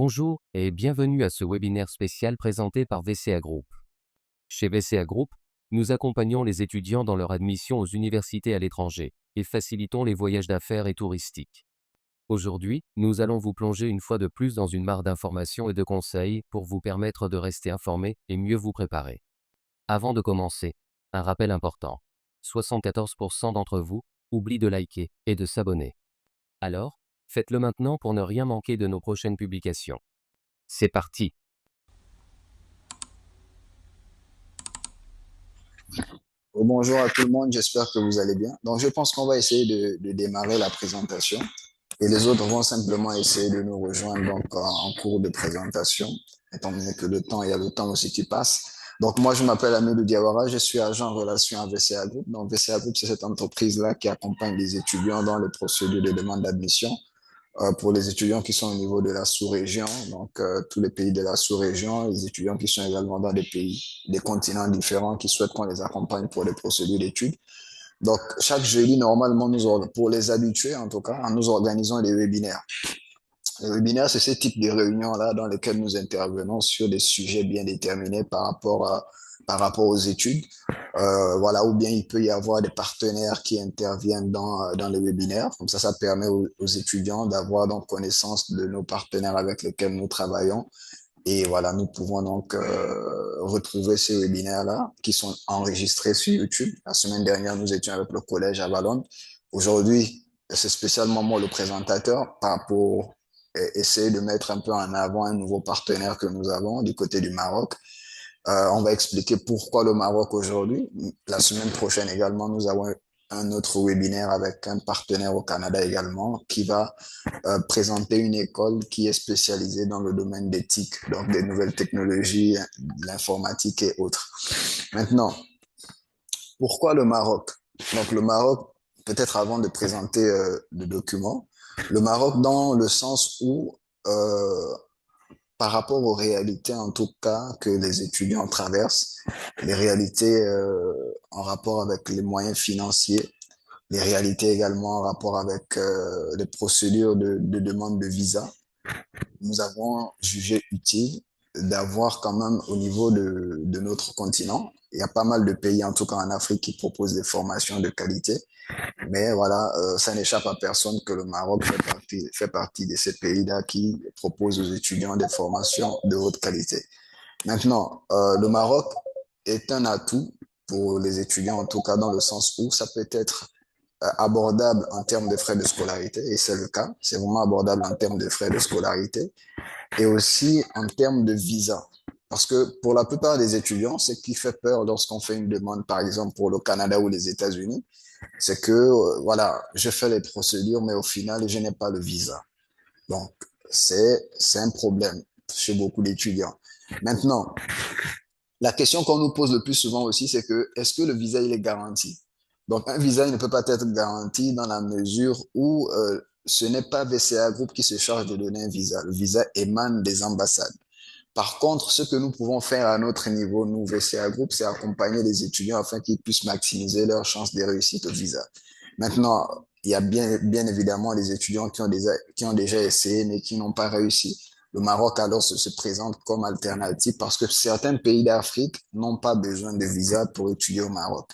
Bonjour et bienvenue à ce webinaire spécial présenté par VCA Group. Chez VCA Group, nous accompagnons les étudiants dans leur admission aux universités à l'étranger et facilitons les voyages d'affaires et touristiques. Aujourd'hui, nous allons vous plonger une fois de plus dans une mare d'informations et de conseils pour vous permettre de rester informés et mieux vous préparer. Avant de commencer, un rappel important. 74% d'entre vous oublient de liker et de s'abonner. Alors, faites-le maintenant pour ne rien manquer de nos prochaines publications. C'est parti! Bonjour à tout le monde, j'espère que vous allez bien. Donc, je pense qu'on va essayer de démarrer la présentation et les autres vont simplement essayer de nous rejoindre donc, en cours de présentation, étant donné que il y a le temps aussi qui passe. Donc, moi, je m'appelle Amidou Diawara, je suis agent en relation à VCA Group. Donc, VCA Group, c'est cette entreprise-là qui accompagne les étudiants dans les procédures de demande d'admission pour les étudiants qui sont au niveau de la sous-région, donc tous les pays de la sous-région, les étudiants qui sont également dans des pays, des continents différents qui souhaitent qu'on les accompagne pour les procédures d'études. Donc, chaque jeudi, normalement, pour les habitués, en tout cas, nous organisons des webinaires. Les webinaires, c'est ce type de réunions-là dans lesquelles nous intervenons sur des sujets bien déterminés par rapport aux études. Voilà, ou bien il peut y avoir des partenaires qui interviennent dans les webinaires. Comme ça permet aux étudiants d'avoir donc connaissance de nos partenaires avec lesquels nous travaillons. Et voilà, nous pouvons donc retrouver ces webinaires-là qui sont enregistrés sur YouTube. La semaine dernière, nous étions avec le collège à Valognes. Aujourd'hui, c'est spécialement moi le présentateur pour essayer de mettre un peu en avant un nouveau partenaire que nous avons du côté du Maroc. On va expliquer pourquoi le Maroc aujourd'hui. La semaine prochaine également, nous avons un autre webinaire avec un partenaire au Canada également qui va présenter une école qui est spécialisée dans le domaine d'éthique, donc des nouvelles technologies, l'informatique et autres. Maintenant, pourquoi le Maroc? Donc le Maroc, peut-être avant de présenter le document, le Maroc dans le sens où par rapport aux réalités, en tout cas, que les étudiants traversent, les réalités en rapport avec les moyens financiers, les réalités également en rapport avec les procédures de demande de visa, nous avons jugé utile d'avoir quand même au niveau de notre continent, il y a pas mal de pays, en tout cas en Afrique, qui proposent des formations de qualité. Mais voilà, ça n'échappe à personne que le Maroc fait partie de ces pays-là qui proposent aux étudiants des formations de haute qualité. Maintenant, le Maroc est un atout pour les étudiants, en tout cas dans le sens où ça peut être abordable en termes de frais de scolarité, et c'est le cas, c'est vraiment abordable en termes de frais de scolarité, et aussi en termes de visa. Parce que pour la plupart des étudiants, ce qui fait peur lorsqu'on fait une demande, par exemple, pour le Canada ou les États-Unis, c'est que, voilà, je fais les procédures, mais au final, je n'ai pas le visa. Donc, c'est un problème chez beaucoup d'étudiants. Maintenant, la question qu'on nous pose le plus souvent aussi, c'est que, est-ce que le visa, il est garanti? Donc, un visa, il ne peut pas être garanti dans la mesure où ce n'est pas VCA Group qui se charge de donner un visa. Le visa émane des ambassades. Par contre, ce que nous pouvons faire à notre niveau, nous, VCA Group, c'est accompagner les étudiants afin qu'ils puissent maximiser leurs chances de réussite au visa. Maintenant, il y a bien évidemment des étudiants qui ont déjà essayé mais qui n'ont pas réussi. Le Maroc alors se présente comme alternative parce que certains pays d'Afrique n'ont pas besoin de visa pour étudier au Maroc.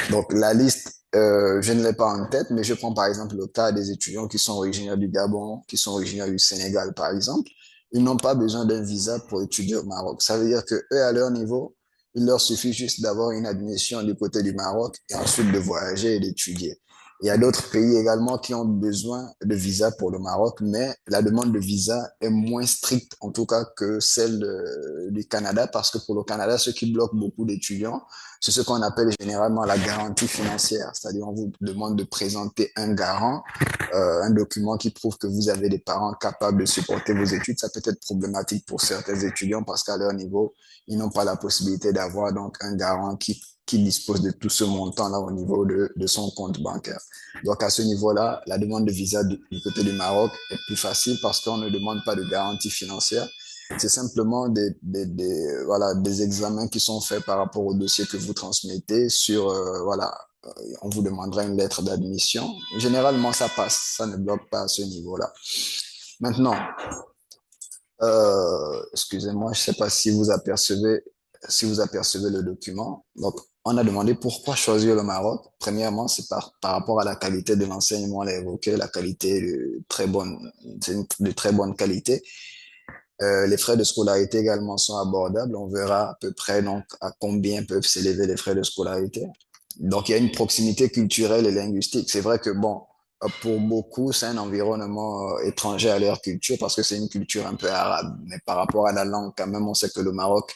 Donc la liste, je ne l'ai pas en tête, mais je prends par exemple le cas des étudiants qui sont originaires du Gabon, qui sont originaires du Sénégal par exemple. Ils n'ont pas besoin d'un visa pour étudier au Maroc. Ça veut dire que eux, à leur niveau, il leur suffit juste d'avoir une admission du côté du Maroc et ensuite de voyager et d'étudier. Il y a d'autres pays également qui ont besoin de visa pour le Maroc, mais la demande de visa est moins stricte, en tout cas, que celle du Canada, parce que pour le Canada, ce qui bloque beaucoup d'étudiants, c'est ce qu'on appelle généralement la garantie financière. C'est-à-dire, on vous demande de présenter un garant, un document qui prouve que vous avez des parents capables de supporter vos études. Ça peut être problématique pour certains étudiants parce qu'à leur niveau, ils n'ont pas la possibilité d'avoir donc un garant qui dispose de tout ce montant-là au niveau de son compte bancaire. Donc, à ce niveau-là, la demande de visa du côté du Maroc est plus facile parce qu'on ne demande pas de garantie financière. C'est simplement voilà, des examens qui sont faits par rapport au dossier que vous transmettez sur, voilà, on vous demandera une lettre d'admission. Généralement, ça passe, ça ne bloque pas à ce niveau-là. Maintenant, Excusez-moi, je ne sais pas si vous apercevez le document. Donc, on a demandé pourquoi choisir le Maroc. Premièrement, c'est par rapport à la qualité de l'enseignement, on l'a évoqué, la qualité de très bonne, c'est de très bonne qualité. Les frais de scolarité également sont abordables. On verra à peu près donc à combien peuvent s'élever les frais de scolarité. Donc, il y a une proximité culturelle et linguistique. C'est vrai que bon, pour beaucoup, c'est un environnement étranger à leur culture parce que c'est une culture un peu arabe. Mais par rapport à la langue, quand même, on sait que le Maroc,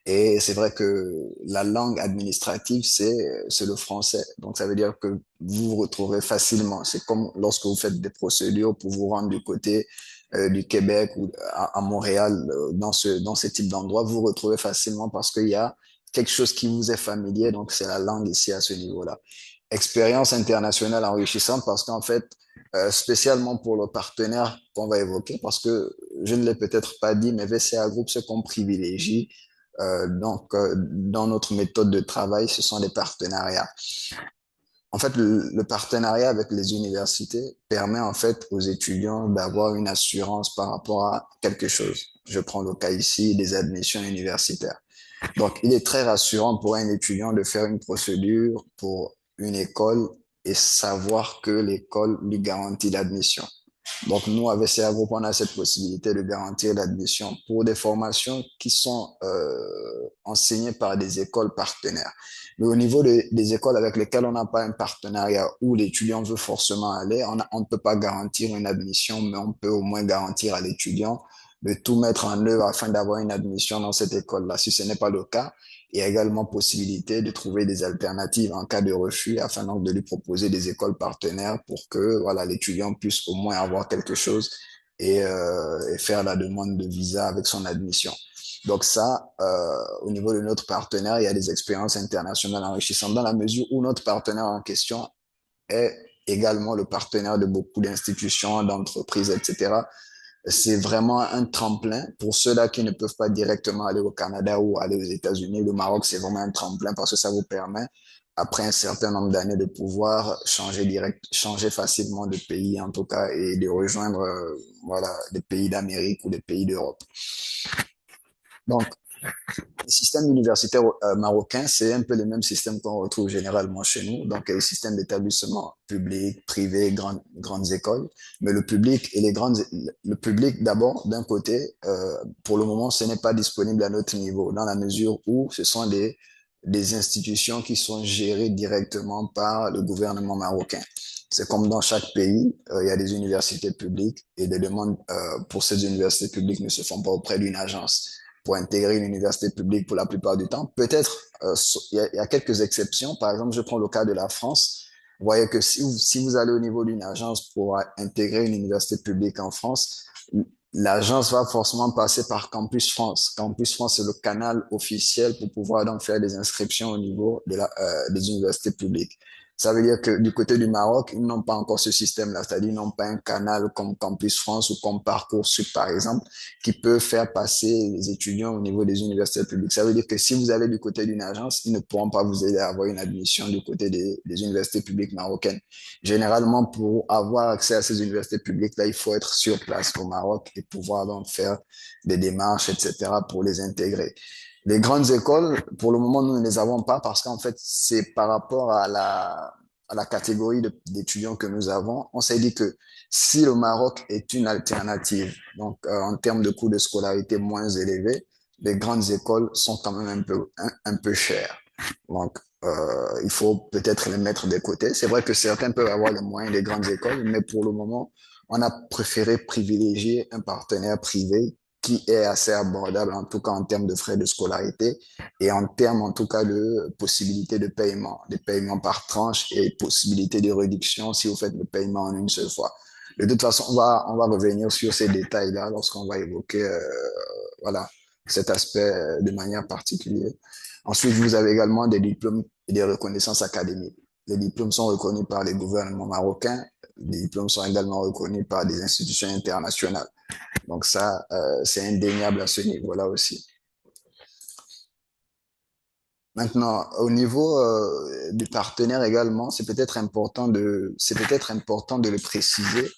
et c'est vrai que la langue administrative, c'est le français. Donc, ça veut dire que vous vous retrouvez facilement. C'est comme lorsque vous faites des procédures pour vous rendre du côté du Québec ou à Montréal, dans ce type d'endroit, vous vous retrouvez facilement parce qu'il y a quelque chose qui vous est familier. Donc, c'est la langue ici à ce niveau-là. Expérience internationale enrichissante parce qu'en fait, spécialement pour le partenaire qu'on va évoquer, parce que je ne l'ai peut-être pas dit, mais VCA Group, ce qu'on privilégie, dans notre méthode de travail, ce sont les partenariats. En fait, le partenariat avec les universités permet en fait aux étudiants d'avoir une assurance par rapport à quelque chose. Je prends le cas ici des admissions universitaires. Donc, il est très rassurant pour un étudiant de faire une procédure pour une école et savoir que l'école lui garantit l'admission. Donc, nous, avec CA Group, on a cette possibilité de garantir l'admission pour des formations qui sont enseignées par des écoles partenaires. Mais au niveau des écoles avec lesquelles on n'a pas un partenariat où l'étudiant veut forcément aller, on ne peut pas garantir une admission, mais on peut au moins garantir à l'étudiant de tout mettre en œuvre afin d'avoir une admission dans cette école-là. Si ce n'est pas le cas, il y a également possibilité de trouver des alternatives en cas de refus afin donc de lui proposer des écoles partenaires pour que voilà l'étudiant puisse au moins avoir quelque chose et faire la demande de visa avec son admission. Donc ça, au niveau de notre partenaire, il y a des expériences internationales enrichissantes dans la mesure où notre partenaire en question est également le partenaire de beaucoup d'institutions, d'entreprises, etc. C'est vraiment un tremplin pour ceux-là qui ne peuvent pas directement aller au Canada ou aller aux États-Unis. Le Maroc, c'est vraiment un tremplin parce que ça vous permet, après un certain nombre d'années, de pouvoir changer facilement de pays, en tout cas, et de rejoindre, voilà, des pays d'Amérique ou des pays d'Europe. Donc, le système universitaire marocain, c'est un peu le même système qu'on retrouve généralement chez nous. Donc, le système d'établissement public, privé, grandes écoles. Mais le public et le public d'abord, d'un côté, pour le moment, ce n'est pas disponible à notre niveau, dans la mesure où ce sont des institutions qui sont gérées directement par le gouvernement marocain. C'est comme dans chaque pays, il y a des universités publiques et des demandes pour ces universités publiques ne se font pas auprès d'une agence pour intégrer une université publique pour la plupart du temps. Peut-être, il y a quelques exceptions. Par exemple, je prends le cas de la France. Vous voyez que si vous allez au niveau d'une agence pour intégrer une université publique en France, l'agence va forcément passer par Campus France. Campus France, c'est le canal officiel pour pouvoir donc faire des inscriptions au niveau des universités publiques. Ça veut dire que du côté du Maroc, ils n'ont pas encore ce système-là, c'est-à-dire ils n'ont pas un canal comme Campus France ou comme Parcoursup, par exemple, qui peut faire passer les étudiants au niveau des universités publiques. Ça veut dire que si vous allez du côté d'une agence, ils ne pourront pas vous aider à avoir une admission du côté des universités publiques marocaines. Généralement, pour avoir accès à ces universités publiques-là, il faut être sur place au Maroc et pouvoir donc faire des démarches, etc., pour les intégrer. Les grandes écoles, pour le moment, nous ne les avons pas parce qu'en fait, c'est par rapport à la catégorie d'étudiants que nous avons. On s'est dit que si le Maroc est une alternative, donc en termes de coûts de scolarité moins élevés, les grandes écoles sont quand même un peu chères. Donc, il faut peut-être les mettre de côté. C'est vrai que certains peuvent avoir les moyens des grandes écoles, mais pour le moment, on a préféré privilégier un partenaire privé qui est assez abordable, en tout cas en termes de frais de scolarité et en termes, en tout cas, de possibilités de paiement, des paiements par tranche et possibilités de réduction si vous faites le paiement en une seule fois. De toute façon, on va revenir sur ces détails-là lorsqu'on va évoquer, voilà, cet aspect de manière particulière. Ensuite, vous avez également des diplômes et des reconnaissances académiques. Les diplômes sont reconnus par les gouvernements marocains. Les diplômes sont également reconnus par des institutions internationales. Donc ça, c'est indéniable à ce niveau-là aussi. Maintenant, au niveau du partenaire également, c'est peut-être important de le préciser,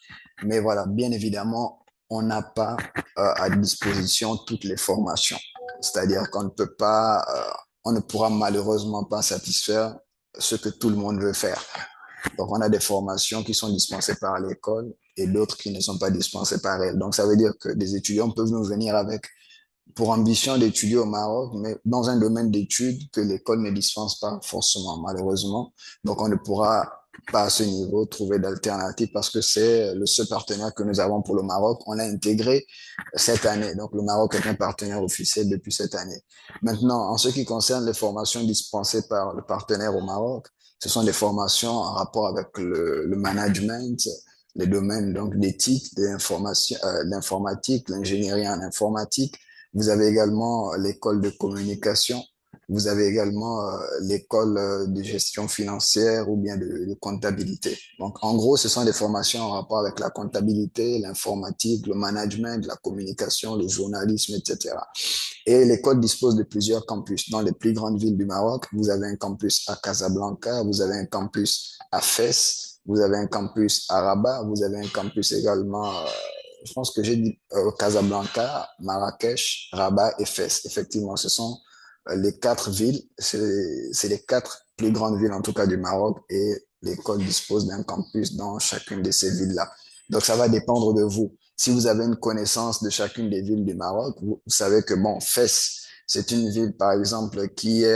mais voilà, bien évidemment, on n'a pas à disposition toutes les formations. C'est-à-dire qu'on ne peut pas, on ne pourra malheureusement pas satisfaire ce que tout le monde veut faire. Donc, on a des formations qui sont dispensées par l'école et d'autres qui ne sont pas dispensées par elle. Donc, ça veut dire que des étudiants peuvent nous venir avec pour ambition d'étudier au Maroc, mais dans un domaine d'études que l'école ne dispense pas forcément, malheureusement. Donc, on ne pourra pas à ce niveau trouver d'alternatives parce que c'est le seul partenaire que nous avons pour le Maroc. On l'a intégré cette année. Donc, le Maroc est un partenaire officiel depuis cette année. Maintenant, en ce qui concerne les formations dispensées par le partenaire au Maroc, ce sont des formations en rapport avec le management, les domaines donc d'éthique, l'informatique, l'ingénierie en informatique. Vous avez également l'école de communication. Vous avez également l'école de gestion financière ou bien de comptabilité. Donc, en gros, ce sont des formations en rapport avec la comptabilité, l'informatique, le management, la communication, le journalisme, etc. Et l'école dispose de plusieurs campus. Dans les plus grandes villes du Maroc, vous avez un campus à Casablanca, vous avez un campus à Fès, vous avez un campus à Rabat, vous avez un campus également je pense que j'ai dit Casablanca, Marrakech, Rabat et Fès. Effectivement, ce sont les quatre villes, c'est les quatre plus grandes villes en tout cas du Maroc et l'école dispose d'un campus dans chacune de ces villes-là. Donc ça va dépendre de vous. Si vous avez une connaissance de chacune des villes du Maroc, vous savez que bon, Fès, c'est une ville par exemple qui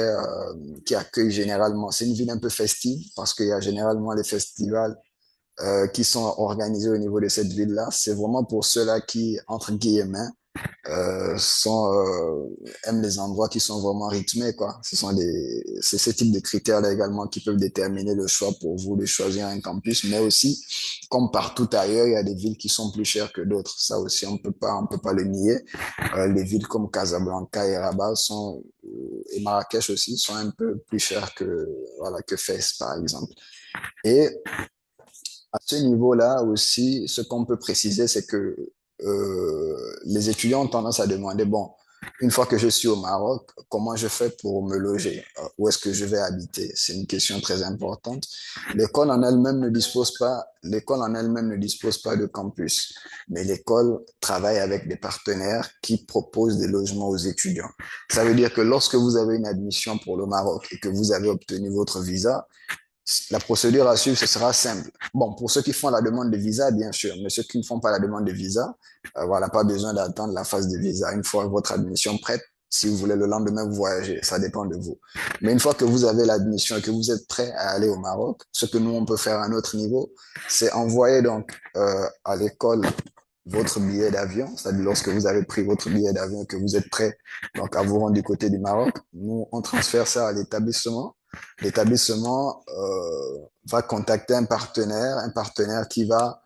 accueille généralement, c'est une ville un peu festive parce qu'il y a généralement les festivals qui sont organisés au niveau de cette ville-là. C'est vraiment pour ceux-là qui, entre guillemets, aiment les endroits qui sont vraiment rythmés, quoi. C'est ce type de critères-là également qui peuvent déterminer le choix pour vous de choisir un campus, mais aussi, comme partout ailleurs, il y a des villes qui sont plus chères que d'autres. Ça aussi, on peut pas le nier. Les villes comme Casablanca et Rabat et Marrakech aussi sont un peu plus chères voilà, que Fès, par exemple. Et à ce niveau-là aussi, ce qu'on peut préciser, c'est que les étudiants ont tendance à demander, bon, une fois que je suis au Maroc, comment je fais pour me loger? Où est-ce que je vais habiter? C'est une question très importante. L'école en elle-même ne dispose pas de campus, mais l'école travaille avec des partenaires qui proposent des logements aux étudiants. Ça veut dire que lorsque vous avez une admission pour le Maroc et que vous avez obtenu votre visa, la procédure à suivre, ce sera simple. Bon, pour ceux qui font la demande de visa, bien sûr, mais ceux qui ne font pas la demande de visa, voilà, pas besoin d'attendre la phase de visa. Une fois votre admission prête, si vous voulez le lendemain, vous voyagez, ça dépend de vous. Mais une fois que vous avez l'admission et que vous êtes prêt à aller au Maroc, ce que nous, on peut faire à notre niveau, c'est envoyer donc à l'école votre billet d'avion, c'est-à-dire lorsque vous avez pris votre billet d'avion et que vous êtes prêt donc à vous rendre du côté du Maroc, nous, on transfère ça à l'établissement. L'établissement va contacter un partenaire qui va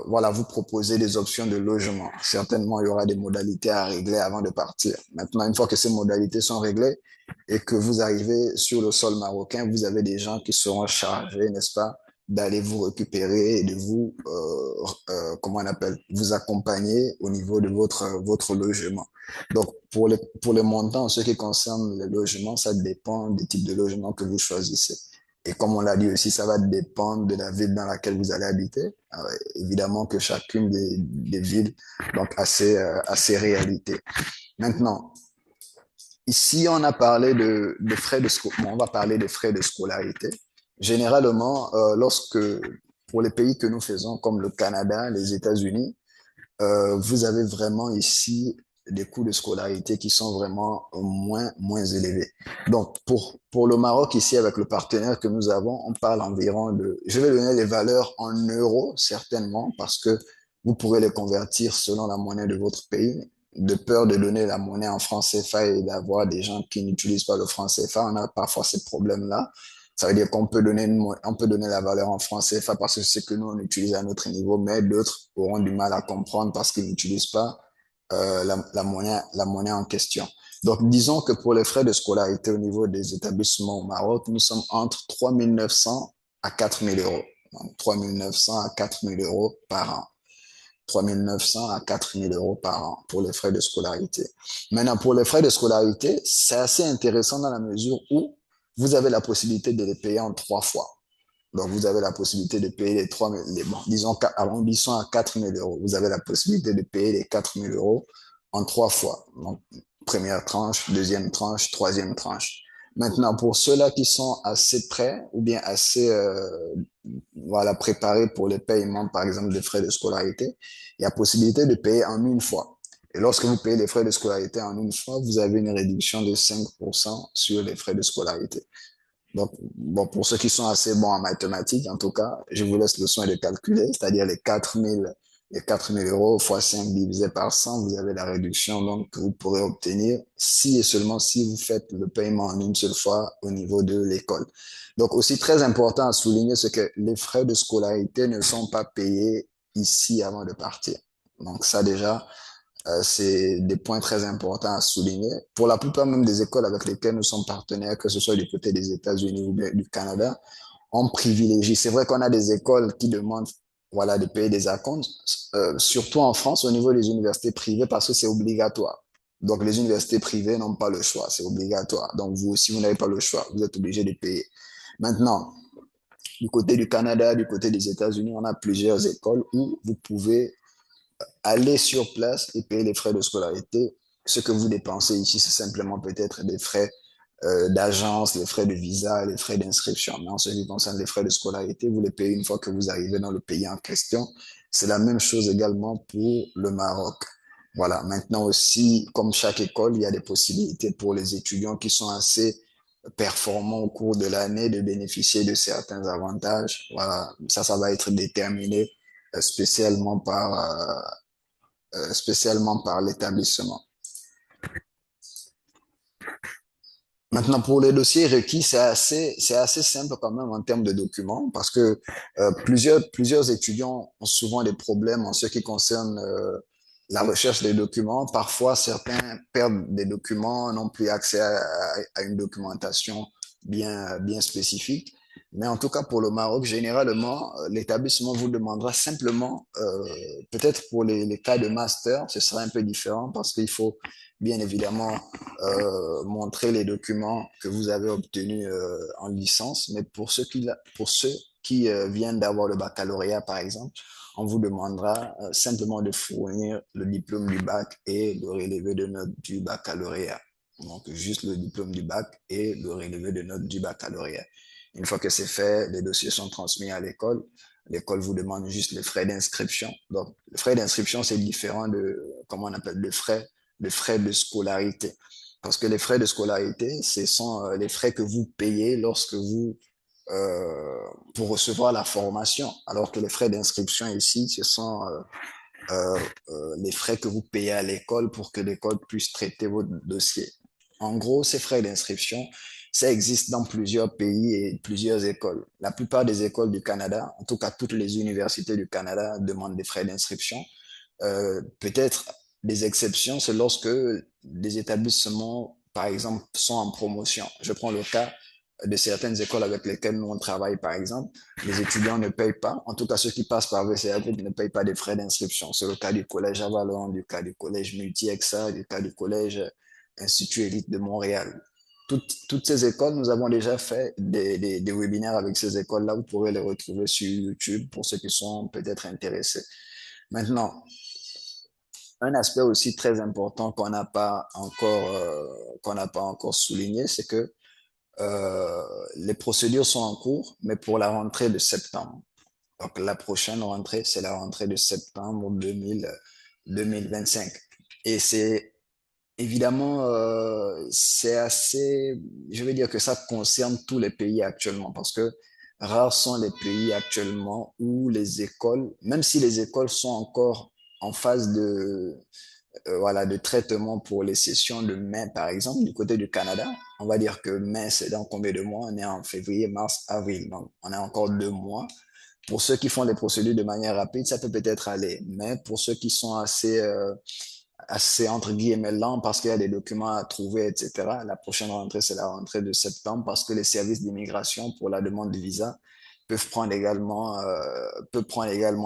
voilà, vous proposer des options de logement. Certainement, il y aura des modalités à régler avant de partir. Maintenant, une fois que ces modalités sont réglées et que vous arrivez sur le sol marocain, vous avez des gens qui seront chargés, n'est-ce pas, d'aller vous récupérer et de vous, comment on appelle, vous accompagner au niveau de votre logement. Donc, pour les montants, en ce qui concerne les logements, ça dépend du type de logement que vous choisissez. Et comme on l'a dit aussi, ça va dépendre de la ville dans laquelle vous allez habiter. Alors, évidemment que chacune des villes donc a ses réalités. Maintenant, ici, on a parlé de frais de on va parler des frais de scolarité. Généralement, pour les pays que nous faisons, comme le Canada, les États-Unis, vous avez vraiment ici des coûts de scolarité qui sont vraiment moins élevés. Donc, pour le Maroc, ici, avec le partenaire que nous avons, on parle environ je vais donner les valeurs en euros, certainement, parce que vous pourrez les convertir selon la monnaie de votre pays. De peur de donner la monnaie en franc CFA et d'avoir des gens qui n'utilisent pas le franc CFA, on a parfois ces problèmes-là. Ça veut dire on peut donner la valeur en franc CFA parce que c'est ce que nous, on utilise à notre niveau, mais d'autres auront du mal à comprendre parce qu'ils n'utilisent pas la monnaie en question. Donc, disons que pour les frais de scolarité au niveau des établissements au Maroc, nous sommes entre 3 900 à 4 000 euros. Donc, 3 900 à 4 000 euros par an. 3 900 à 4 000 euros par an pour les frais de scolarité. Maintenant, pour les frais de scolarité, c'est assez intéressant dans la mesure où vous avez la possibilité de les payer en 3 fois. Donc, vous avez la possibilité de payer les 3 000, bon, disons, arrondissons à 4 000 euros. Vous avez la possibilité de payer les 4 000 euros en 3 fois. Donc, première tranche, deuxième tranche, troisième tranche. Maintenant, pour ceux-là qui sont assez prêts ou bien assez voilà, préparés pour le paiement, par exemple, des frais de scolarité, il y a possibilité de payer en une fois. Et lorsque vous payez les frais de scolarité en une fois, vous avez une réduction de 5% sur les frais de scolarité. Donc, bon, pour ceux qui sont assez bons en mathématiques, en tout cas, je vous laisse le soin de calculer, c'est-à-dire les 4 000 euros fois 5 divisé par 100, vous avez la réduction donc, que vous pourrez obtenir si et seulement si vous faites le paiement en une seule fois au niveau de l'école. Donc, aussi très important à souligner, c'est que les frais de scolarité ne sont pas payés ici avant de partir. Donc, ça déjà, c'est des points très importants à souligner. Pour la plupart même des écoles avec lesquelles nous sommes partenaires, que ce soit du côté des États-Unis ou bien du Canada, on privilégie. C'est vrai qu'on a des écoles qui demandent voilà, de payer des acomptes, surtout en France au niveau des universités privées parce que c'est obligatoire. Donc les universités privées n'ont pas le choix, c'est obligatoire. Donc vous, si vous n'avez pas le choix, vous êtes obligé de payer. Maintenant, du côté du Canada, du côté des États-Unis, on a plusieurs écoles où vous pouvez aller sur place et payer les frais de scolarité. Ce que vous dépensez ici, c'est simplement peut-être des frais d'agence, les frais de visa, les frais d'inscription. Mais en ce qui concerne les frais de scolarité, vous les payez une fois que vous arrivez dans le pays en question. C'est la même chose également pour le Maroc. Voilà. Maintenant aussi, comme chaque école, il y a des possibilités pour les étudiants qui sont assez performants au cours de l'année de bénéficier de certains avantages. Voilà. Ça va être déterminé spécialement spécialement par l'établissement. Maintenant, pour les dossiers requis, c'est assez simple quand même en termes de documents parce que plusieurs étudiants ont souvent des problèmes en ce qui concerne la recherche des documents. Parfois, certains perdent des documents, n'ont plus accès à une documentation bien spécifique. Mais en tout cas, pour le Maroc, généralement, l'établissement vous demandera simplement, peut-être pour les cas de master, ce sera un peu différent parce qu'il faut bien évidemment montrer les documents que vous avez obtenus en licence. Mais pour ceux qui viennent d'avoir le baccalauréat, par exemple, on vous demandera simplement de fournir le diplôme du bac et le relevé de notes du baccalauréat. Donc, juste le diplôme du bac et le relevé de notes du baccalauréat. Une fois que c'est fait, les dossiers sont transmis à l'école. L'école vous demande juste les frais d'inscription. Donc, les frais d'inscription, c'est différent de, comment on appelle, les frais de scolarité. Parce que les frais de scolarité, ce sont les frais que vous payez lorsque vous, pour recevoir la formation. Alors que les frais d'inscription ici, ce sont les frais que vous payez à l'école pour que l'école puisse traiter votre dossier. En gros, ces frais d'inscription, ça existe dans plusieurs pays et plusieurs écoles. La plupart des écoles du Canada, en tout cas toutes les universités du Canada, demandent des frais d'inscription. Peut-être des exceptions, c'est lorsque des établissements, par exemple, sont en promotion. Je prends le cas de certaines écoles avec lesquelles nous on travaille, par exemple. Les étudiants ne payent pas, en tout cas ceux qui passent par VCA Group ne payent pas des frais d'inscription. C'est le cas du collège Avalon, du cas du collège Multi-EXA, du cas du collège Institut Élite de Montréal. Toutes ces écoles, nous avons déjà fait des webinaires avec ces écoles-là. Vous pourrez les retrouver sur YouTube pour ceux qui sont peut-être intéressés. Maintenant, un aspect aussi très important qu'on n'a pas encore souligné, c'est que les procédures sont en cours, mais pour la rentrée de septembre. Donc la prochaine rentrée, c'est la rentrée de septembre 2025. Et c'est évidemment, c'est assez, je veux dire que ça concerne tous les pays actuellement, parce que rares sont les pays actuellement où les écoles, même si les écoles sont encore en phase voilà, de traitement pour les sessions de mai, par exemple, du côté du Canada. On va dire que mai, c'est dans combien de mois? On est en février, mars, avril. Donc, on a encore 2 mois. Pour ceux qui font les procédures de manière rapide, ça peut peut-être aller. Mais pour ceux qui sont assez entre guillemets lents parce qu'il y a des documents à trouver, etc., la prochaine rentrée, c'est la rentrée de septembre parce que les services d'immigration pour la demande de visa peuvent prendre également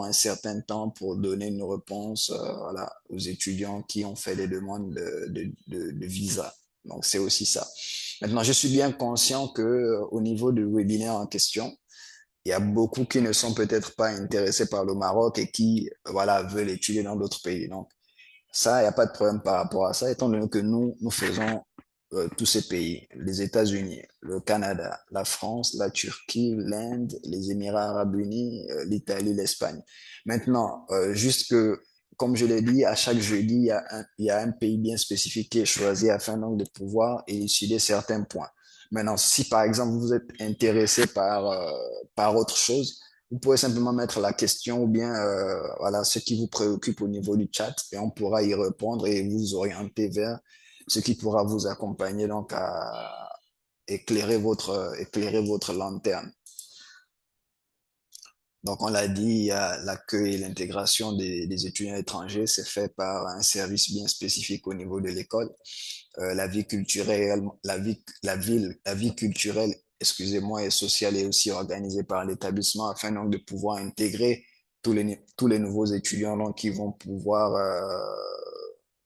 un certain temps pour donner une réponse voilà, aux étudiants qui ont fait des demandes de visa. Donc, c'est aussi ça. Maintenant, je suis bien conscient que au niveau du webinaire en question, il y a beaucoup qui ne sont peut-être pas intéressés par le Maroc et qui, voilà, veulent étudier dans d'autres pays. Donc, ça, il n'y a pas de problème par rapport à ça, étant donné que nous faisons tous ces pays, les États-Unis, le Canada, la France, la Turquie, l'Inde, les Émirats arabes unis, l'Italie, l'Espagne. Maintenant, juste que, comme je l'ai dit, à chaque jeudi, il y a un pays bien spécifique qui est choisi afin donc de pouvoir élucider certains points. Maintenant, si par exemple vous êtes intéressé par autre chose, vous pouvez simplement mettre la question ou bien voilà ce qui vous préoccupe au niveau du chat et on pourra y répondre et vous orienter vers ce qui pourra vous accompagner donc à éclairer votre lanterne. Donc, on l'a dit, il y a l'accueil et l'intégration des étudiants étrangers, c'est fait par un service bien spécifique au niveau de l'école. La vie culturelle, la vie culturelle, excusez-moi, et sociale est aussi organisée par l'établissement afin donc de pouvoir intégrer tous les nouveaux étudiants donc, qui vont pouvoir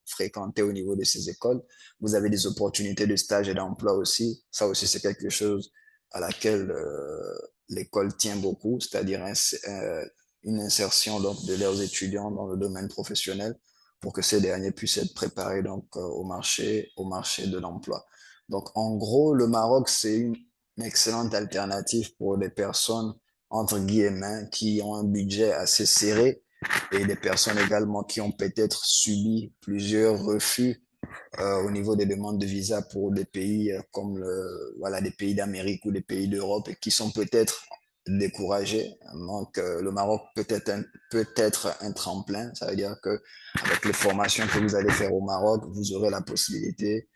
fréquenter au niveau de ces écoles. Vous avez des opportunités de stage et d'emploi aussi. Ça aussi, c'est quelque chose à laquelle l'école tient beaucoup, c'est-à-dire une insertion donc, de leurs étudiants dans le domaine professionnel pour que ces derniers puissent être préparés donc, au marché de l'emploi. Donc, en gros, le Maroc, c'est une excellente alternative pour des personnes, entre guillemets, qui ont un budget assez serré et des personnes également qui ont peut-être subi plusieurs refus au niveau des demandes de visa pour des pays comme voilà, des pays d'Amérique ou des pays d'Europe et qui sont peut-être découragés. Donc, le Maroc peut être un tremplin. Ça veut dire que avec les formations que vous allez faire au Maroc, vous aurez la possibilité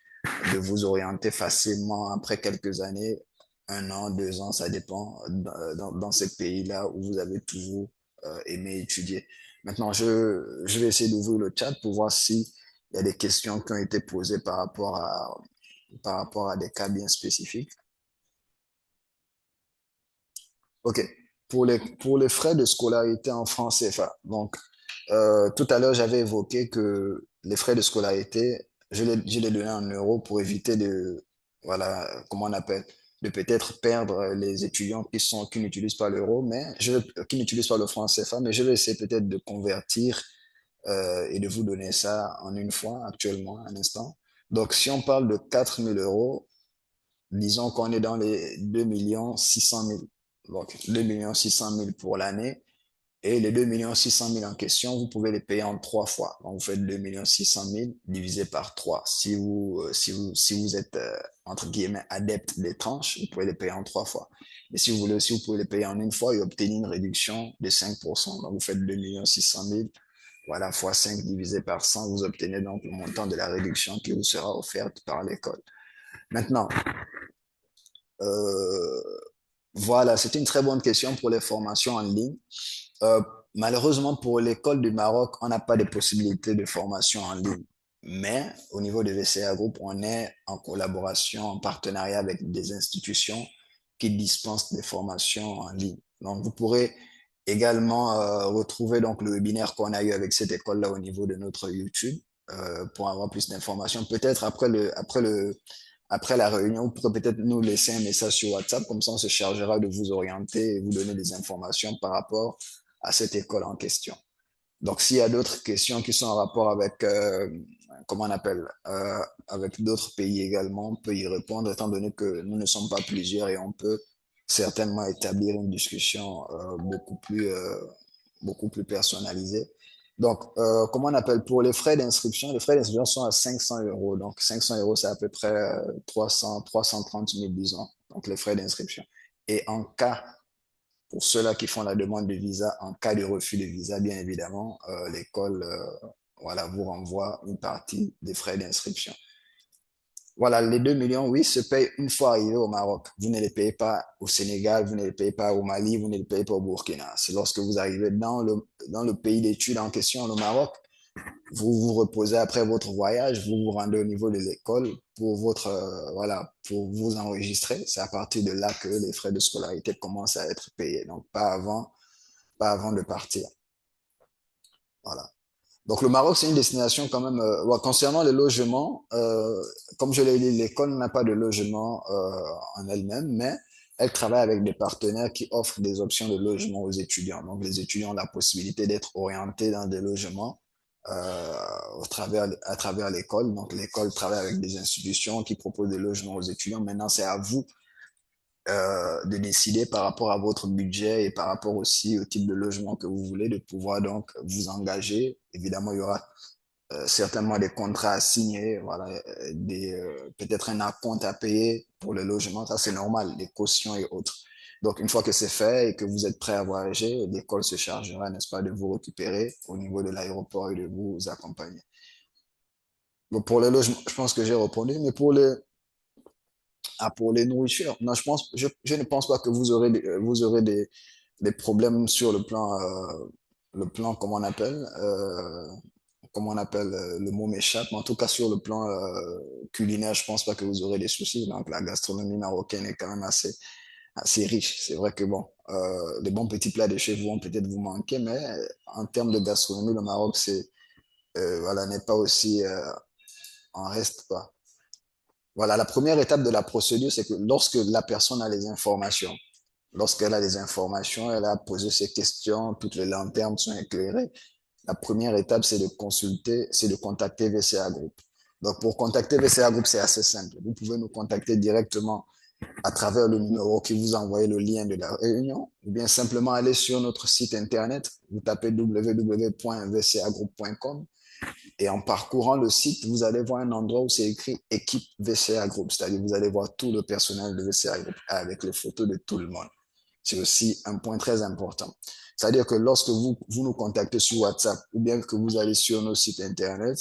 de vous orienter facilement après quelques années, un an, 2 ans, ça dépend, dans ces pays-là où vous avez toujours aimé étudier. Maintenant, je vais essayer d'ouvrir le chat pour voir si il y a des questions qui ont été posées par rapport à des cas bien spécifiques. OK. Pour les frais de scolarité en francs CFA. Donc, tout à l'heure, j'avais évoqué que les frais de scolarité, je les donnais en euros pour éviter de, voilà, comment on appelle, de peut-être perdre les étudiants qui n'utilisent pas l'euro, qui n'utilisent pas le franc CFA, mais je vais essayer peut-être de convertir et de vous donner ça en une fois, actuellement, un instant. Donc, si on parle de 4 000 euros, disons qu'on est dans les 2 600 000. Donc, 2 600 000 pour l'année. Et les 2 600 000 en question, vous pouvez les payer en 3 fois. Donc, vous faites 2 600 000 divisé par 3. Si vous êtes, entre guillemets, adepte des tranches, vous pouvez les payer en 3 fois. Mais si vous voulez aussi, vous pouvez les payer en une fois et obtenir une réduction de 5%. Donc, vous faites 2 600 000. Voilà, fois 5 divisé par 100, vous obtenez donc le montant de la réduction qui vous sera offerte par l'école. Maintenant, euh, voilà, c'est une très bonne question pour les formations en ligne. Euh, Malheureusement, pour l'école du Maroc, on n'a pas de possibilité de formation en ligne. Mais au niveau de VCA Group, on est en collaboration, en partenariat avec des institutions qui dispensent des formations en ligne. Donc, vous pourrez également retrouver donc le webinaire qu'on a eu avec cette école-là au niveau de notre YouTube pour avoir plus d'informations. Peut-être après la réunion, vous pourrez peut-être nous laisser un message sur WhatsApp, comme ça on se chargera de vous orienter et vous donner des informations par rapport à cette école en question. Donc, s'il y a d'autres questions qui sont en rapport avec, comment on appelle, avec d'autres pays également, on peut y répondre, étant donné que nous ne sommes pas plusieurs et on peut certainement établir une discussion beaucoup plus personnalisée. Donc, comment on appelle pour les frais d'inscription? Les frais d'inscription sont à 500 euros. Donc, 500 euros, c'est à peu près 330 000, disons. Donc, les frais d'inscription. Et en cas pour ceux-là qui font la demande de visa, en cas de refus de visa, bien évidemment, l'école voilà, vous renvoie une partie des frais d'inscription. Voilà, les 2 millions, oui, se payent une fois arrivé au Maroc. Vous ne les payez pas au Sénégal, vous ne les payez pas au Mali, vous ne les payez pas au Burkina. C'est lorsque vous arrivez dans le pays d'études en question, le Maroc, vous vous reposez après votre voyage, vous vous rendez au niveau de l'école pour voilà, pour vous enregistrer. C'est à partir de là que les frais de scolarité commencent à être payés. Donc, pas avant de partir. Voilà. Donc, le Maroc, c'est une destination quand même, ouais, concernant les logements, comme je l'ai dit, l'école n'a pas de logement en elle-même, mais elle travaille avec des partenaires qui offrent des options de logement aux étudiants. Donc, les étudiants ont la possibilité d'être orientés dans des logements à travers l'école. Donc, l'école travaille avec des institutions qui proposent des logements aux étudiants. Maintenant, c'est à vous de décider par rapport à votre budget et par rapport aussi au type de logement que vous voulez, de pouvoir donc vous engager. Évidemment, il y aura certainement des contrats à signer, voilà, peut-être un acompte à payer pour le logement, ça c'est normal, les cautions et autres. Donc, une fois que c'est fait et que vous êtes prêt à voyager, l'école se chargera, n'est-ce pas, de vous récupérer au niveau de l'aéroport et de vous accompagner. Donc, pour le logement, je pense que j'ai répondu, mais pour les nourritures, non, je ne pense pas que vous aurez des problèmes sur le plan, comment on appelle, le mot m'échappe, mais en tout cas sur le plan culinaire, je pense pas que vous aurez des soucis. Donc la gastronomie marocaine est quand même assez riche. C'est vrai que bon, les bons petits plats de chez vous vont peut-être vous manquer, mais en termes de gastronomie, le Maroc, voilà, n'est pas aussi en reste, quoi. Voilà, la première étape de la procédure, c'est que lorsque la personne a les informations, lorsqu'elle a les informations, elle a posé ses questions, toutes les lanternes sont éclairées. La première étape, c'est de contacter VCA Group. Donc, pour contacter VCA Group, c'est assez simple. Vous pouvez nous contacter directement à travers le numéro qui vous envoie le lien de la réunion, ou bien simplement aller sur notre site internet, vous tapez www.vcagroup.com et en parcourant le site, vous allez voir un endroit où c'est écrit équipe VCA Group, c'est-à-dire vous allez voir tout le personnel de VCA Group avec les photos de tout le monde. C'est aussi un point très important. C'est-à-dire que lorsque vous nous contactez sur WhatsApp ou bien que vous allez sur nos sites internet,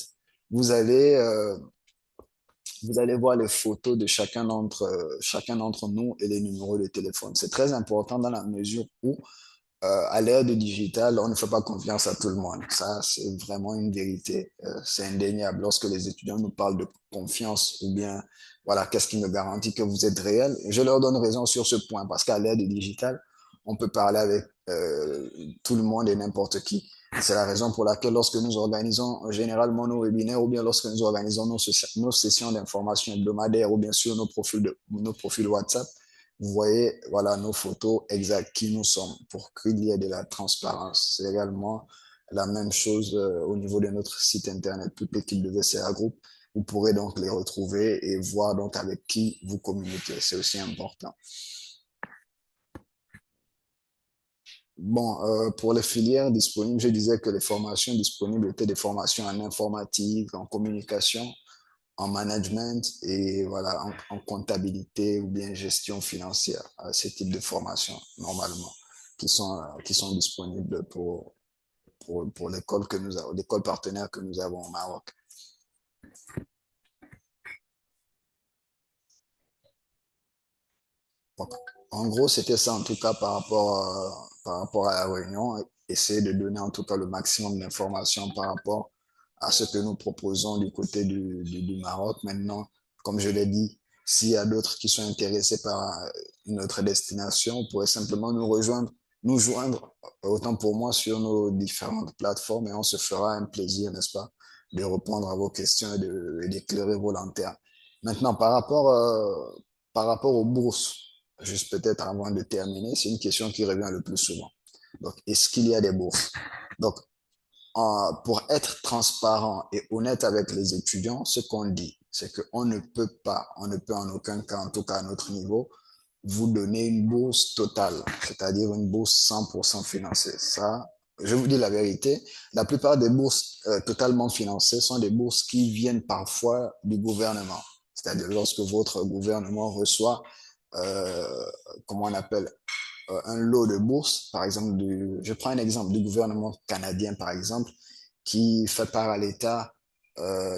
vous allez, euh, vous allez voir les photos de chacun d'entre nous et les numéros de téléphone. C'est très important dans la mesure où à l'ère du digital, on ne fait pas confiance à tout le monde. Ça, c'est vraiment une vérité. C'est indéniable. Lorsque les étudiants nous parlent de confiance ou bien, voilà, qu'est-ce qui me garantit que vous êtes réel? Je leur donne raison sur ce point parce qu'à l'ère du digital, on peut parler avec tout le monde et n'importe qui. C'est la raison pour laquelle lorsque nous organisons généralement nos webinaires ou bien lorsque nous organisons nos sessions d'information hebdomadaires ou bien sûr nos profils WhatsApp, vous voyez, voilà, nos photos exactes, qui nous sommes, pour qu'il y ait de la transparence. C'est également la même chose au niveau de notre site internet, toute l'équipe de VCA Group. Vous pourrez donc les retrouver et voir donc avec qui vous communiquez. C'est aussi important. Bon, pour les filières disponibles, je disais que les formations disponibles étaient des formations en informatique, en communication, en management et voilà, en comptabilité ou bien gestion financière, ces types de formations, normalement, qui sont disponibles pour l'école que nous avons, l'école partenaire que nous avons au Maroc. Donc, en gros, c'était ça en tout cas par rapport à la réunion. Essayer de donner en tout cas le maximum d'informations par rapport à ce que nous proposons du côté du Maroc. Maintenant, comme je l'ai dit, s'il y a d'autres qui sont intéressés par une autre destination, vous pourrez simplement nous joindre, autant pour moi, sur nos différentes plateformes et on se fera un plaisir, n'est-ce pas, de répondre à vos questions et d'éclairer vos lanternes. Maintenant, par rapport aux bourses, juste peut-être avant de terminer, c'est une question qui revient le plus souvent. Donc, est-ce qu'il y a des bourses? Donc, pour être transparent et honnête avec les étudiants, ce qu'on dit, c'est qu'on ne peut pas, on ne peut en aucun cas, en tout cas à notre niveau, vous donner une bourse totale, c'est-à-dire une bourse 100% financée. Ça, je vous dis la vérité, la plupart des bourses totalement financées sont des bourses qui viennent parfois du gouvernement. C'est-à-dire lorsque votre gouvernement reçoit, euh, comment on appelle, un lot de bourses, par exemple, je prends un exemple du gouvernement canadien, par exemple, qui fait part à l'État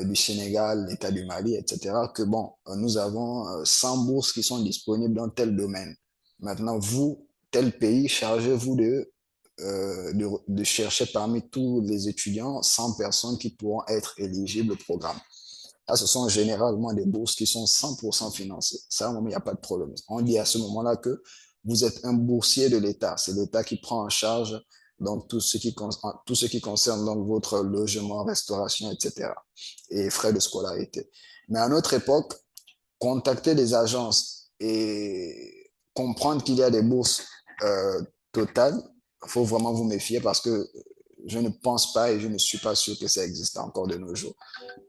du Sénégal, l'État du Mali, etc., que bon, nous avons 100 bourses qui sont disponibles dans tel domaine. Maintenant, vous, tel pays, chargez-vous de chercher parmi tous les étudiants 100 personnes qui pourront être éligibles au programme. Là, ce sont généralement des bourses qui sont 100% financées. Ça, il n'y a pas de problème. On dit à ce moment-là que vous êtes un boursier de l'État. C'est l'État qui prend en charge donc tout ce qui concerne donc votre logement, restauration, etc. et frais de scolarité. Mais à notre époque, contacter des agences et comprendre qu'il y a des bourses totales, il faut vraiment vous méfier parce que je ne pense pas et je ne suis pas sûr que ça existe encore de nos jours.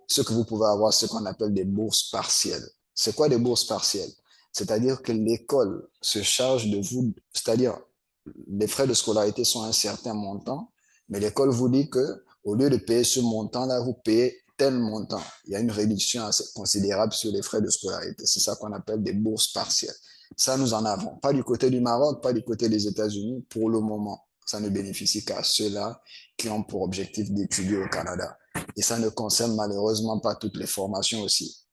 Ce que vous pouvez avoir, ce qu'on appelle des bourses partielles. C'est quoi des bourses partielles? C'est-à-dire que l'école se charge de vous, c'est-à-dire les frais de scolarité sont un certain montant, mais l'école vous dit que au lieu de payer ce montant-là, vous payez tel montant. Il y a une réduction assez considérable sur les frais de scolarité. C'est ça qu'on appelle des bourses partielles. Ça, nous en avons. Pas du côté du Maroc, pas du côté des États-Unis pour le moment. Ça ne bénéficie qu'à ceux-là qui ont pour objectif d'étudier au Canada. Et ça ne concerne malheureusement pas toutes les formations aussi.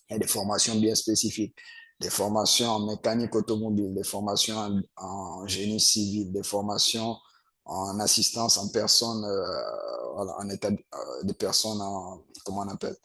Il y a des formations bien spécifiques, des formations en mécanique automobile, des formations en génie civil, des formations en assistance en personnes, en état, des personnes en, comment on appelle,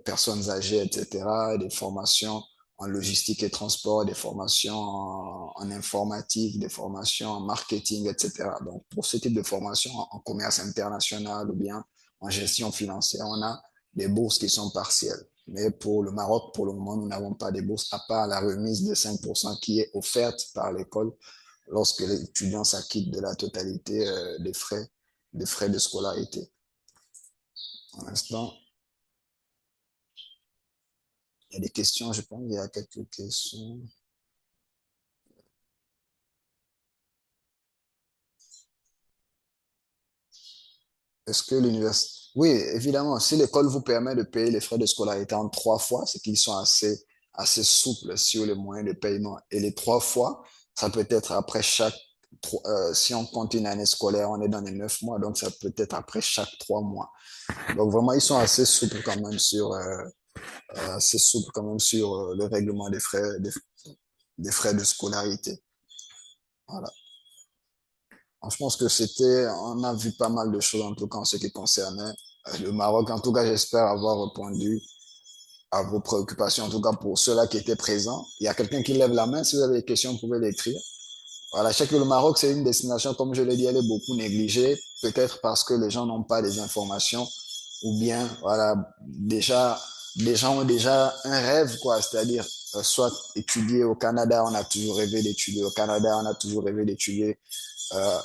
personnes âgées, etc., des formations en logistique et transport, des formations en informatique, des formations en marketing, etc. Donc, pour ce type de formation en commerce international ou bien en gestion financière, on a des bourses qui sont partielles. Mais pour le Maroc, pour le moment, nous n'avons pas de bourses, à part la remise de 5% qui est offerte par l'école lorsque l'étudiant s'acquitte de la totalité des frais de scolarité. Pour l'instant, il y a des questions, je pense, il y a quelques questions. Est-ce que l'université... Oui, évidemment, si l'école vous permet de payer les frais de scolarité en 3 fois, c'est qu'ils sont assez souples sur les moyens de paiement. Et les 3 fois, ça peut être après chaque... si on compte une année scolaire, on est dans les 9 mois, donc ça peut être après chaque 3 mois. Donc vraiment, ils sont assez souples quand même sur le règlement des frais de scolarité. Voilà. Je pense que on a vu pas mal de choses en tout cas en ce qui concernait le Maroc. En tout cas, j'espère avoir répondu à vos préoccupations, en tout cas pour ceux-là qui étaient présents. Il y a quelqu'un qui lève la main. Si vous avez des questions, vous pouvez l'écrire. Voilà, je sais que le Maroc, c'est une destination, comme je l'ai dit, elle est beaucoup négligée, peut-être parce que les gens n'ont pas les informations, ou bien, voilà, les gens ont déjà un rêve, quoi, c'est-à-dire, soit étudier au Canada, on a toujours rêvé d'étudier au Canada, on a toujours rêvé d'étudier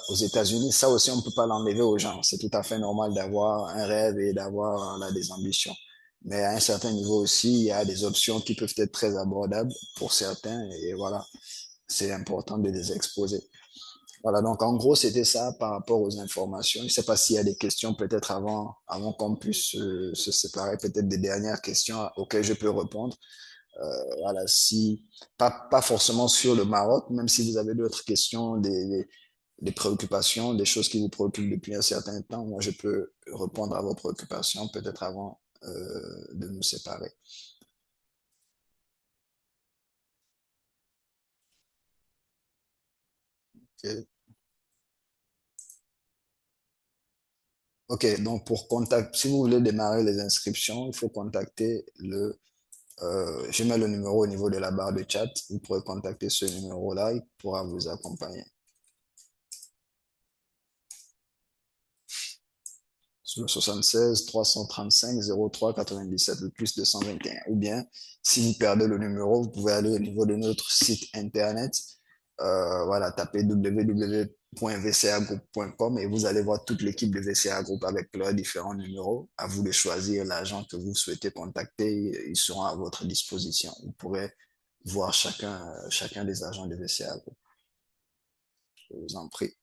aux États-Unis. Ça aussi, on ne peut pas l'enlever aux gens. C'est tout à fait normal d'avoir un rêve et d'avoir là, des ambitions. Mais à un certain niveau aussi, il y a des options qui peuvent être très abordables pour certains, et voilà, c'est important de les exposer. Voilà, donc en gros, c'était ça par rapport aux informations. Je ne sais pas s'il y a des questions peut-être avant qu'on puisse se séparer, peut-être des dernières questions auxquelles je peux répondre. Voilà, si, pas forcément sur le Maroc, même si vous avez d'autres questions, des préoccupations, des choses qui vous préoccupent depuis un certain temps, moi je peux répondre à vos préoccupations peut-être avant de nous séparer. Ok, ok, donc pour contact, si vous voulez démarrer les inscriptions, il faut contacter je mets le numéro au niveau de la barre de chat. Vous pourrez contacter ce numéro-là, il pourra vous accompagner. Sur le 76 335 03 97, le plus 221. Ou bien, si vous perdez le numéro, vous pouvez aller au niveau de notre site internet. Voilà, tapez www.vcagroup.com et vous allez voir toute l'équipe de VCA Group avec leurs différents numéros. À vous de choisir l'agent que vous souhaitez contacter. Ils seront à votre disposition. Vous pourrez voir chacun des agents de VCA Group. Je vous en prie.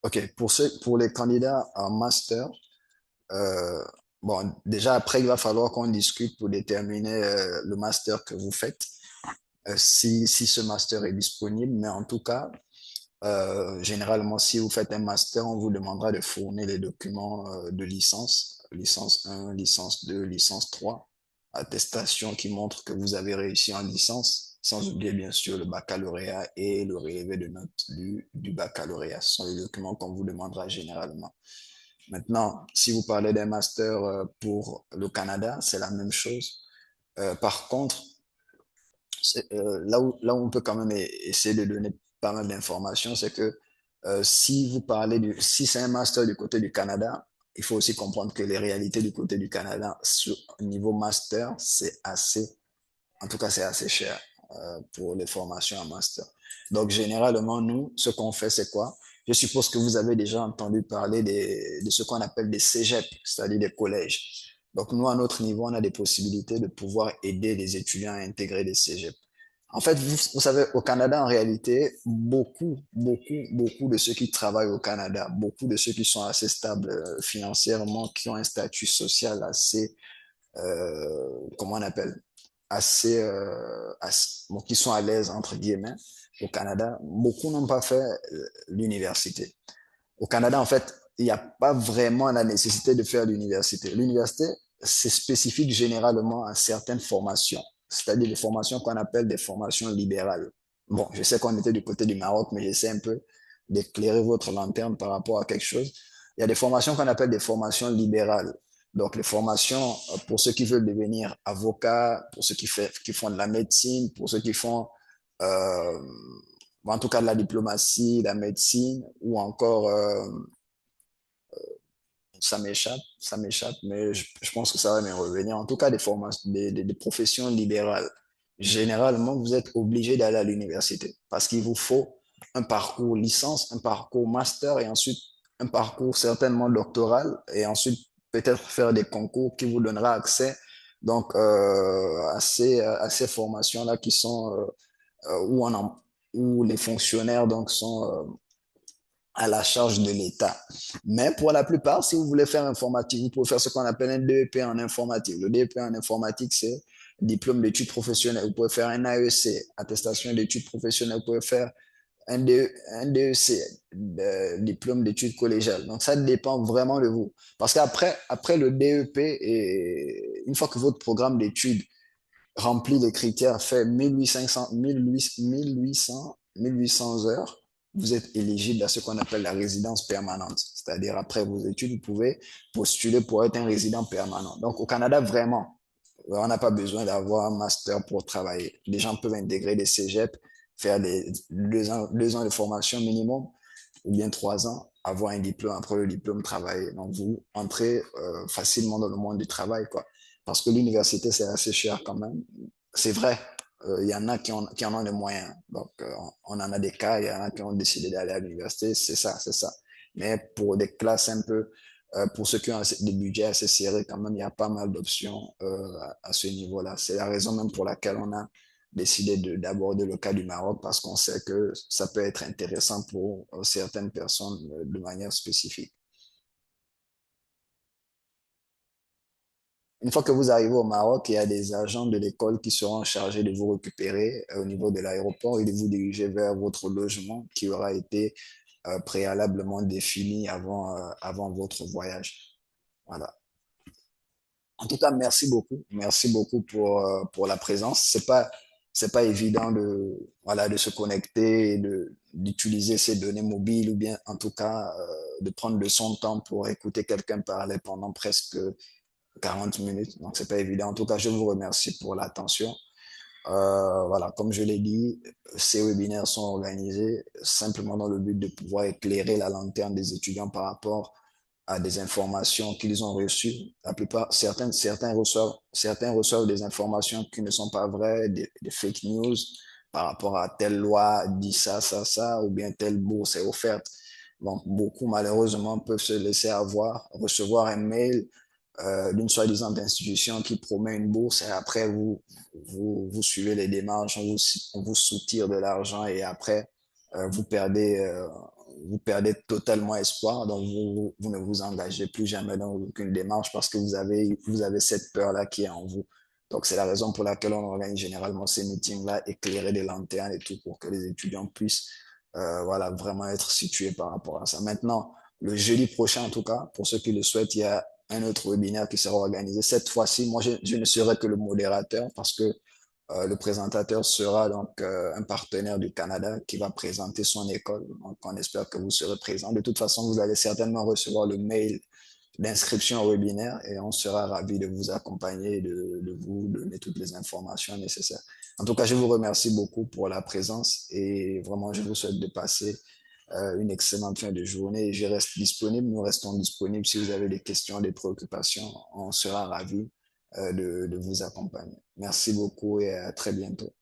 OK, pour les candidats en master, Euh, bon, déjà après, il va falloir qu'on discute pour déterminer le master que vous faites, si ce master est disponible. Mais en tout cas, généralement, si vous faites un master, on vous demandera de fournir les documents de licence, licence 1, licence 2, licence 3, attestation qui montre que vous avez réussi en licence, sans oublier bien sûr le baccalauréat et le relevé de notes du baccalauréat. Ce sont les documents qu'on vous demandera généralement. Maintenant, si vous parlez d'un master pour le Canada, c'est la même chose. Par contre, là où on peut quand même essayer de donner pas mal d'informations, c'est que si c'est un master du côté du Canada, il faut aussi comprendre que les réalités du côté du Canada, au niveau master, c'est assez, en tout cas, c'est assez cher pour les formations en master. Donc, généralement, nous, ce qu'on fait, c'est quoi? Je suppose que vous avez déjà entendu parler de ce qu'on appelle des cégep, c'est-à-dire des collèges. Donc, nous, à notre niveau, on a des possibilités de pouvoir aider les étudiants à intégrer des cégep. En fait, vous savez, au Canada, en réalité, beaucoup de ceux qui travaillent au Canada, beaucoup de ceux qui sont assez stables financièrement, qui ont un statut social assez, comment on appelle, bon, qui sont à l'aise, entre guillemets, au Canada, beaucoup n'ont pas fait l'université. Au Canada, en fait, il n'y a pas vraiment la nécessité de faire l'université. L'université, c'est spécifique généralement à certaines formations, c'est-à-dire des formations qu'on appelle des formations libérales. Bon, je sais qu'on était du côté du Maroc, mais j'essaie un peu d'éclairer votre lanterne par rapport à quelque chose. Il y a des formations qu'on appelle des formations libérales. Donc, les formations pour ceux qui veulent devenir avocats, pour ceux qui font de la médecine, pour ceux qui font en tout cas de la diplomatie, la médecine, ou encore ça m'échappe, mais je pense que ça va me revenir. En tout cas, des formations, des professions libérales. Généralement, vous êtes obligé d'aller à l'université parce qu'il vous faut un parcours licence, un parcours master et ensuite un parcours certainement doctoral et ensuite peut-être faire des concours qui vous donnera accès donc à ces formations-là qui sont où les fonctionnaires donc sont à la charge de l'État. Mais pour la plupart, si vous voulez faire informatique, vous pouvez faire ce qu'on appelle un DEP en informatique. Le DEP en informatique, c'est diplôme d'études professionnelles. Vous pouvez faire un AEC, attestation d'études professionnelles. Vous pouvez faire un DEC, diplôme d'études collégiales. Donc, ça dépend vraiment de vous. Parce après le DEP, et une fois que votre programme d'études remplit les critères, fait 1800 heures, vous êtes éligible à ce qu'on appelle la résidence permanente. C'est-à-dire, après vos études, vous pouvez postuler pour être un résident permanent. Donc, au Canada, vraiment, on n'a pas besoin d'avoir un master pour travailler. Les gens peuvent intégrer des cégeps, faire des 2 ans de formation minimum, ou bien 3 ans, avoir un diplôme, après le diplôme, travailler. Donc, vous entrez facilement dans le monde du travail, quoi. Parce que l'université, c'est assez cher quand même. C'est vrai, il y en a qui en ont les moyens. Donc, on en a des cas, il y en a qui ont décidé d'aller à l'université, c'est ça, c'est ça. Mais pour des classes un peu, pour ceux qui ont des budgets assez serrés, quand même, il y a pas mal d'options à ce niveau-là. C'est la raison même pour laquelle on a décidé d'aborder le cas du Maroc, parce qu'on sait que ça peut être intéressant pour certaines personnes de manière spécifique. Une fois que vous arrivez au Maroc, il y a des agents de l'école qui seront chargés de vous récupérer au niveau de l'aéroport et de vous diriger vers votre logement qui aura été préalablement défini avant votre voyage. Voilà. En tout cas, merci beaucoup. Merci beaucoup pour la présence. C'est pas évident voilà, de se connecter et d'utiliser ces données mobiles ou bien, en tout cas, de prendre de son temps pour écouter quelqu'un parler pendant presque 40 minutes. Donc, c'est pas évident. En tout cas, je vous remercie pour l'attention. Voilà, comme je l'ai dit, ces webinaires sont organisés simplement dans le but de pouvoir éclairer la lanterne des étudiants par rapport à des informations qu'ils ont reçues. La plupart, certains reçoivent des informations qui ne sont pas vraies, des fake news par rapport à telle loi dit ça, ou bien telle bourse est offerte. Donc, beaucoup, malheureusement, peuvent se laisser avoir, recevoir un mail d'une soi-disant institution qui promet une bourse et après vous suivez les démarches, on vous soutire de l'argent et après vous vous perdez totalement espoir, donc vous ne vous engagez plus jamais dans aucune démarche parce que vous avez cette peur-là qui est en vous. Donc c'est la raison pour laquelle on organise généralement ces meetings-là, éclairer des lanternes et tout pour que les étudiants puissent voilà, vraiment être situés par rapport à ça. Maintenant, le jeudi prochain, en tout cas, pour ceux qui le souhaitent, il y a un autre webinaire qui sera organisé. Cette fois-ci, moi, je ne serai que le modérateur parce que le présentateur sera donc un partenaire du Canada qui va présenter son école. Donc, on espère que vous serez présent. De toute façon, vous allez certainement recevoir le mail d'inscription au webinaire et on sera ravis de vous accompagner et de vous donner toutes les informations nécessaires. En tout cas, je vous remercie beaucoup pour la présence et vraiment, je vous souhaite de passer une excellente fin de journée. Je reste disponible, nous restons disponibles. Si vous avez des questions, des préoccupations, on sera ravis de vous accompagner. Merci beaucoup et à très bientôt.